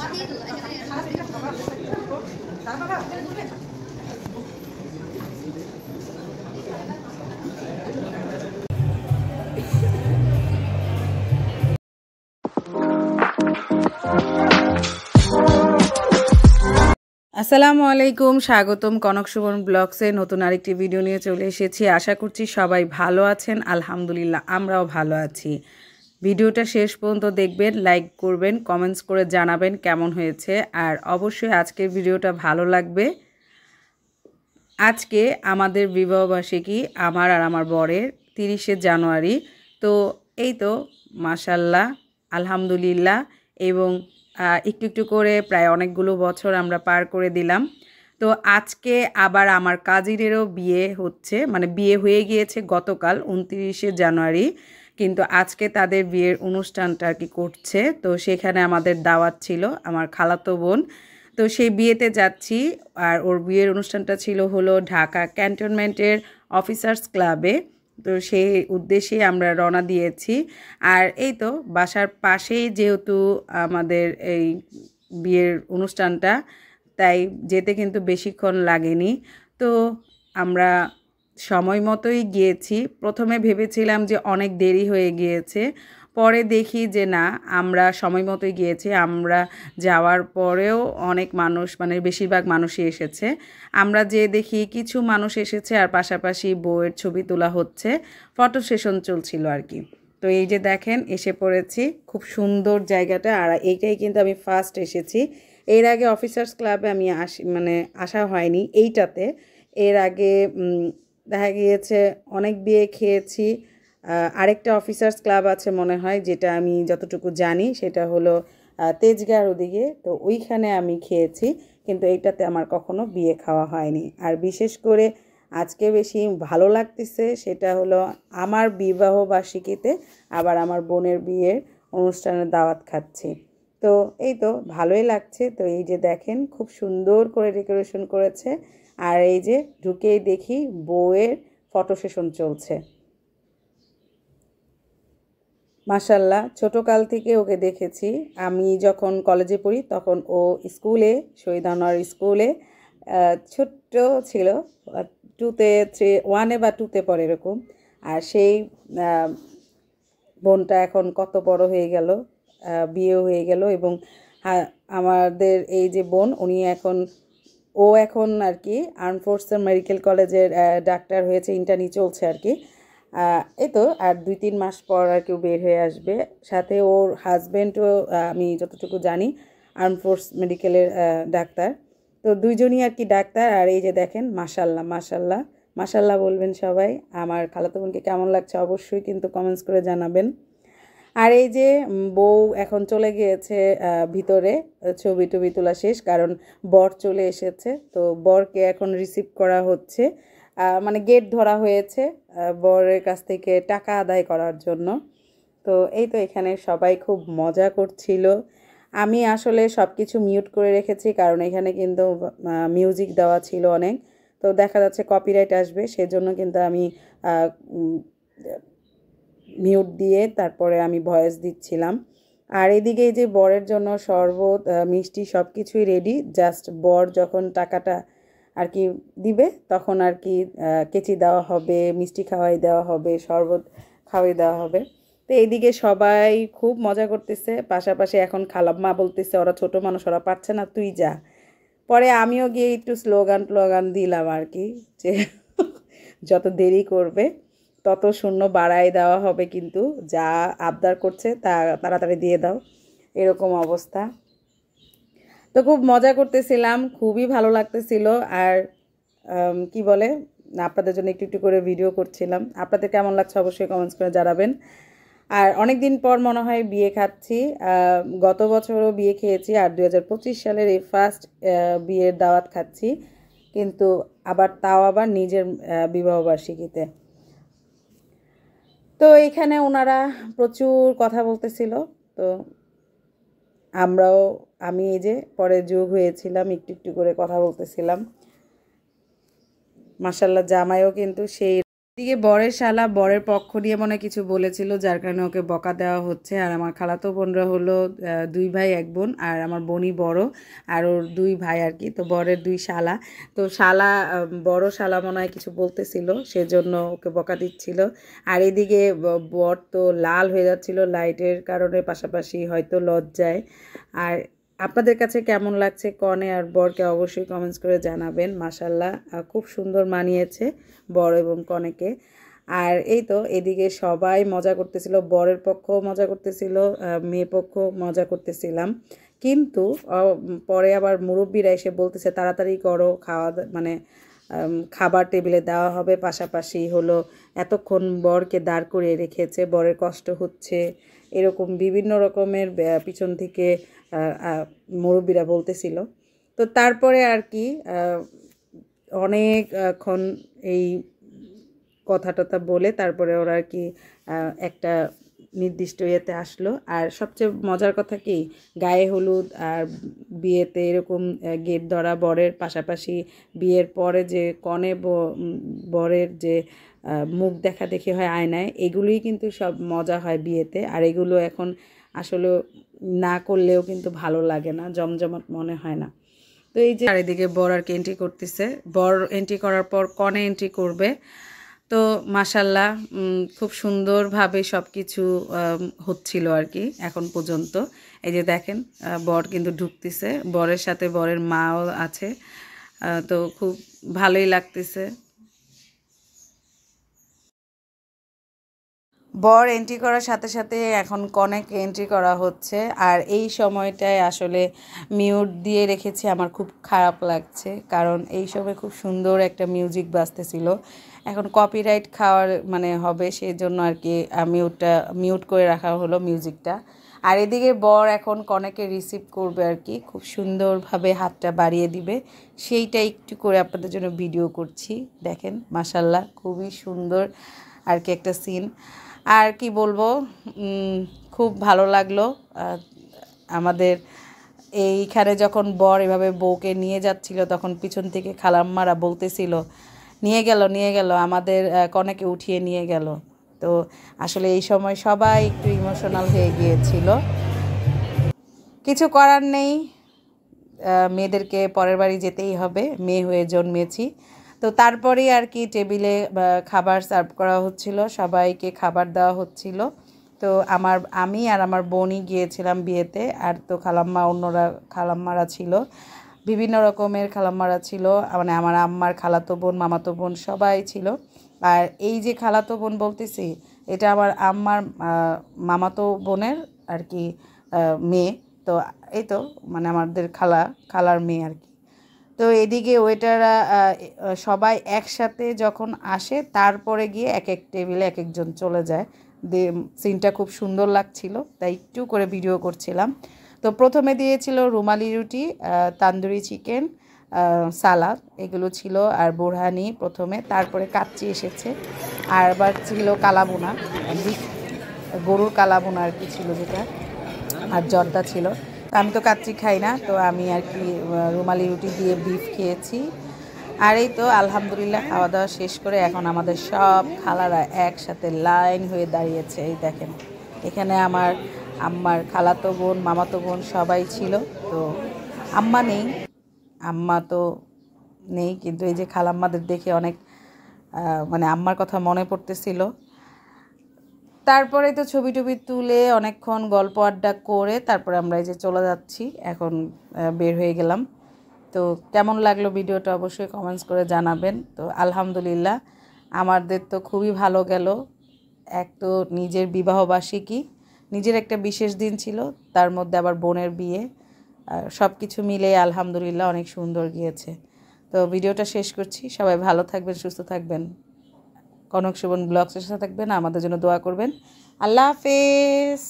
আসসালামু আলাইকুম, স্বাগতম কনক সুবর্ণ ব্লগসে নতুন আরেকটি ভিডিও নিয়ে চলে এসেছি। আশা করছি সবাই ভালো আছেন। আলহামদুলিল্লাহ আমরাও ভালো আছি। ভিডিওটা শেষ পর্যন্ত দেখবেন, লাইক করবেন, কমেন্টস করে জানাবেন কেমন হয়েছে। আর অবশ্যই আজকের ভিডিওটা ভালো লাগবে। আজকে আমাদের বিবাহবার্ষিকী, আমার আর আমার বরের 30শে জানুয়ারি। তো এই তো মাশাল্লাহ আলহামদুলিল্লাহ, এবং একটু একটু করে প্রায় অনেকগুলো বছর আমরা পার করে দিলাম। তো আজকে আবার আমার কাজিনেরও বিয়ে হচ্ছে, মানে বিয়ে হয়ে গিয়েছে গতকাল 29শে জানুয়ারি, কিন্তু আজকে তাদের বিয়ের অনুষ্ঠানটা আর কি করছে। তো সেখানে আমাদের দাওয়াত ছিল, আমার খালাতো বোন। তো সেই বিয়েতে যাচ্ছি। আর ওর বিয়ের অনুষ্ঠানটা ছিল হলো ঢাকা ক্যান্টনমেন্টের অফিসার্স ক্লাবে। তো সেই উদ্দেশ্যে আমরা রওনা দিয়েছি। আর এই তো বাসার পাশেই যেহেতু আমাদের এই বিয়ের অনুষ্ঠানটা, তাই যেতে কিন্তু বেশিক্ষণ লাগেনি। তো আমরা সময় মতোই গিয়েছি। প্রথমে ভেবেছিলাম যে অনেক দেরি হয়ে গিয়েছে, পরে দেখি যে না, আমরা সময় মতোই গিয়েছি। আমরা যাওয়ার পরেও অনেক মানুষ, মানে বেশিরভাগ মানুষই এসেছে। আমরা যে দেখি কিছু মানুষ এসেছে, আর পাশাপাশি বউয়ের ছবি তোলা হচ্ছে, ফটো সেশন চলছিল আর কি। তো এই যে দেখেন এসে পড়েছি, খুব সুন্দর জায়গাটা। আর এইটাই কিন্তু আমি ফার্স্ট এসেছি। এর আগে অফিসার্স ক্লাবে আমি আসা হয়নি এইটাতে। এর আগে দেখা গিয়েছে অনেক বিয়ে খেয়েছি। আরেকটা অফিসার্স ক্লাব আছে মনে হয়, যেটা আমি যতটুকু জানি সেটা হলো তেজগাঁর ওদিকে। তো ওইখানে আমি খেয়েছি, কিন্তু এইটাতে আমার কখনো বিয়ে খাওয়া হয়নি। আর বিশেষ করে আজকে বেশি ভালো লাগতেছে, সেটা হলো আমার বিবাহ বার্ষিকীতে আবার আমার বোনের বিয়ের অনুষ্ঠানের দাওয়াত খাচ্ছি। তো এই তো ভালোই লাগছে। তো এই যে দেখেন খুব সুন্দর করে ডেকোরেশন করেছে। আর এই যে ঢুকেই দেখি বউয়ের ফটো সেশন চলছে। মাশাল্লাহ, ছোটোকাল থেকে ওকে দেখেছি। আমি যখন কলেজে পড়ি তখন ও স্কুলে, শহীদ আনোয়ার স্কুলে ছোট্ট ছিল, টুতে, ওয়ানে বা টুতে পড়ে এরকম। আর সেই বোনটা এখন কত বড় হয়ে গেল, বিয়েও হয়ে গেল। এবং আমাদের এই যে বোন, ও এখন আর কি আর্ম ফোর্সের মেডিকেল কলেজের ডাক্তার হয়েছে, ইন্টার্নি চলছে আর কি। এই তো আর 2-3 মাস পর আর কেউ বের হয়ে আসবে। সাথে ওর হাজব্যান্ডও আমি যতটুকু জানি আর্ম ফোর্স মেডিকেলের ডাক্তার। তো দুইজনই আর কি ডাক্তার। আর এই যে দেখেন মাশাল্লাহ মাশাল্লাহ মাশাল্লাহ বলবেন সবাই। আমার খালাতো বোনকে কেমন লাগছে অবশ্যই কিন্তু কমেন্টস করে জানাবেন। আর এই যে বউ এখন চলে গিয়েছে ভিতরে, ছবি টবি তোলা শেষ, কারণ বর চলে এসেছে। তো বরকে এখন রিসিভ করা হচ্ছে, মানে গেট ধরা হয়েছে বরের কাছ থেকে টাকা আদায় করার জন্য। তো এই তো এখানে সবাই খুব মজা করছিল। আমি আসলে সব কিছু মিউট করে রেখেছি, কারণ এখানে কিন্তু মিউজিক দেওয়া ছিল অনেক। তো দেখা যাচ্ছে কপিরাইট আসবে, সেজন্য কিন্তু আমি মিউট দিয়ে তারপরে আমি ভয়েস দিচ্ছিলাম। আর এদিকে এই যে বরের জন্য শরবত, মিষ্টি সব কিছুই রেডি। জাস্ট বর যখন টাকাটা আর কি দিবে, তখন আর কি কেচি দেওয়া হবে, মিষ্টি খাওয়াই দেওয়া হবে, শরবত খাওয়াই দেওয়া হবে। তো এইদিকে সবাই খুব মজা করতেছে। পাশাপাশি এখন খালাম্মা বলতেছে ওরা ছোট মানুষ, ওরা পারছে না, তুই যা। পরে আমিও গিয়ে একটু স্লোগান দিলাম আর কি, যে যত দেরি করবে তত শূন্য বাড়ায় দেওয়া হবে, কিন্তু যা আবদার করছে তা তাড়াতাড়ি দিয়ে দাও, এরকম অবস্থা। তো খুব মজা করতেছিলাম, খুবই ভালো লাগতেছিল। আর কি বলে, আপনাদের জন্য একটু একটু করে ভিডিও করছিলাম। আপনাদের কেমন লাগছে অবশ্যই কমেন্টস করে জানাবেন। আর অনেক দিন পর মনে হয় বিয়ে খাচ্ছি। গত বছরও বিয়ে খেয়েছি, আর 2025 সালের এই ফার্স্ট বিয়ের দাওয়াত খাচ্ছি, কিন্তু তাও আবার নিজের বিবাহবার্ষিকীতে। তো এখানে ওনারা প্রচুর কথা বলতেছিল। তো আমি এই যে পরে যোগ হয়েছিলাম, একটু একটু করে কথা বলতেছিলাম। মাশাল্লাহ জামাইও কিন্তু সেই দিকে বরের শালা বরের পক্ষ নিয়ে মনে কিছু বলেছিল, যার কারণে ওকে বকা দেওয়া হচ্ছে। আর আমার খালাতো বোনরা হলো 2 ভাই 1 বোন, আর আমার বোনই বড়, আর ওর 2 ভাই আর কি। তো বরের 2 শালা, তো শালা বড় শালা মনে হয় কিছু বলতেছিল, সেজন্য ওকে বকা দিচ্ছিল। আর এদিকে বর তো লাল হয়ে যাচ্ছিল লাইটের কারণে, পাশাপাশি হয়তো লজ্জায়। আর আপনাদের কাছে কেমন লাগছে কনে আর বরকে অবশ্যই কমেন্টস করে জানাবেন। মাশাল্লাহ খুব সুন্দর মানিয়েছে বর এবং কনেকে। আর এই তো এদিকে সবাই মজা করতেছিল, বরের পক্ষও মজা করতেছিল, মেয়ে পক্ষ মজা করতেছিলাম। কিন্তু পরে আবার মুরব্বিরা এসে বলতেছে তাড়াতাড়ি করো, মানে খাবার টেবিলে দেওয়া হবে। পাশাপাশি হলো এতক্ষণ বরকে দাঁড় করিয়ে রেখেছে, বরের কষ্ট হচ্ছে, এরকম বিভিন্ন রকমের পিছন থেকে মুরব্বিরা বলতেছিল। তো তারপরে আর কি অনেকক্ষণ এই কথা টথা বলে তারপরে ওরা আর কি একটা নির্দিষ্ট ইয়েতে আসলো। আর সবচেয়ে মজার কথা কি, গায়ে হলুদ আর বিয়েতে এরকম গেট ধরা বরের পাশাপাশি বিয়ের পরে যে কনে বরের যে মুখ দেখা দেখি হয় আয়নায়, এগুলোই কিন্তু সব মজা হয় বিয়েতে। আর এগুলো এখন আসলে না করলেও কিন্তু ভালো লাগে না, জমজমাট মনে হয় না। তো এই যে চারিদিকে বর আর কি এন্ট্রি করতেছে, বর এন্ট্রি করার পর কনে এন্ট্রি করবে। তো মাশাল্লাহ খুব সুন্দরভাবে সব কিছু হচ্ছিল আর কি এখন পর্যন্ত। এই যে দেখেন বর কিন্তু ঢুকতেছে, বরের সাথে বরের মাও আছে। তো খুব ভালোই লাগতেছে। বর এন্ট্রি করার সাথে সাথে এখন কনেকে এন্ট্রি করা হচ্ছে। আর এই সময়টায় আসলে মিউট দিয়ে রেখেছি, আমার খুব খারাপ লাগছে, কারণ এই সময় খুব সুন্দর একটা মিউজিক বাজতেছিল। এখন কপিরাইট খাওয়ার মানে হবে, সেই জন্য আর কি মিউট করে রাখা হলো মিউজিকটা। আর এদিকে বর এখন কনেকে রিসিভ করবে আর কি, খুব সুন্দরভাবে হাতটা বাড়িয়ে দিবে, সেইটা একটু করে আপনাদের জন্য ভিডিও করছি। দেখেন মাশাল্লাহ খুবই সুন্দর আর কি একটা সিন। আর কি বলবো, খুব ভালো লাগলো। আমাদের এইখানে যখন বর এভাবে বউকে নিয়ে যাচ্ছিল, তখন পিছন থেকে খালাম্মারা বলতেছিল নিয়ে গেল আমাদের কনেকে উঠিয়ে নিয়ে গেল। তো আসলে এই সময় সবাই একটু ইমোশনাল হয়ে গিয়েছিল। কিছু করার নেই, মেয়েদেরকে পরের বাড়ি যেতেই হবে, মেয়ে হয়ে জন্মেছি। তো তারপরেই আর কি টেবিলে খাবার সার্ভ করা হচ্ছিল, সবাইকে খাবার দেওয়া হচ্ছিল। তো আমি আর আমার বোনই গিয়েছিলাম বিয়েতে, আর তো খালাম্মারা ছিল, বিভিন্ন রকমের খালাম্মারা ছিল, মানে আমার আম্মার খালাতো বোন মামাতো বোন সবাই ছিল। আর এই যে খালাতো বোন বলতেছি, এটা আমার আম্মার মামাতো বোনের আর কি মেয়ে। তো এই তো মানে আমাদের খালার মেয়ে আর কি। তো এদিকে ওয়েটাররা সবাই একসাথে যখন আসে, তারপরে গিয়ে এক এক টেবিলে এক একজন চলে যায়। সিনটা খুব সুন্দর লাগছিল, তাই একটু করে ভিডিও করছিলাম। তো প্রথমে দিয়েছিল রুমালি রুটি, তান্দুরি চিকেন, সালাদ, এগুলো ছিল। আর বোরহানি প্রথমে, তারপরে কাচ্চি এসেছে, আর আবার ছিল কালাবোনা, গরুর কালাবোনা আর কি ছিল যেটা, আর জর্দা ছিল। আমি তো কাচ্চি খাই না, তো আমি আর কি রুমালি রুটি দিয়ে বিফ খেয়েছি। আর এই তো আলহামদুলিল্লাহ খাওয়া দাওয়া শেষ করে এখন আমাদের সব খালারা একসাথে লাইন হয়ে দাঁড়িয়েছে। এই দেখেন এখানে আমার আম্মার খালাতো বোন মামাতো বোন সবাই ছিল। তো আম্মা নেই, আম্মা তো নেই, কিন্তু এই যে খালাম্মাদের দেখে অনেক মানে আম্মার কথা মনে পড়তেছিল। তারপরে তো ছবি টবি তুলে অনেকক্ষণ গল্প আড্ডা করে তারপরে আমরা এই যে চলে যাচ্ছি, এখন বের হয়ে গেলাম। তো কেমন লাগলো ভিডিওটা অবশ্যই কমেন্টস করে জানাবেন। তো আলহামদুলিল্লাহ আমাদের তো খুবই ভালো গেল। এক তো নিজের বিবাহবার্ষিকী, নিজের একটা বিশেষ দিন ছিল, তার মধ্যে আবার বোনের বিয়ে, সব কিছু মিলে আলহামদুলিল্লাহ অনেক সুন্দর গিয়েছে। তো ভিডিওটা শেষ করছি, সবাই ভালো থাকবেন, সুস্থ থাকবেন, কনক সুবন ব্লগসের সাথে থাকবেন, আমাদের জন্য দোয়া করবেন। আল্লাহ হাফেজ।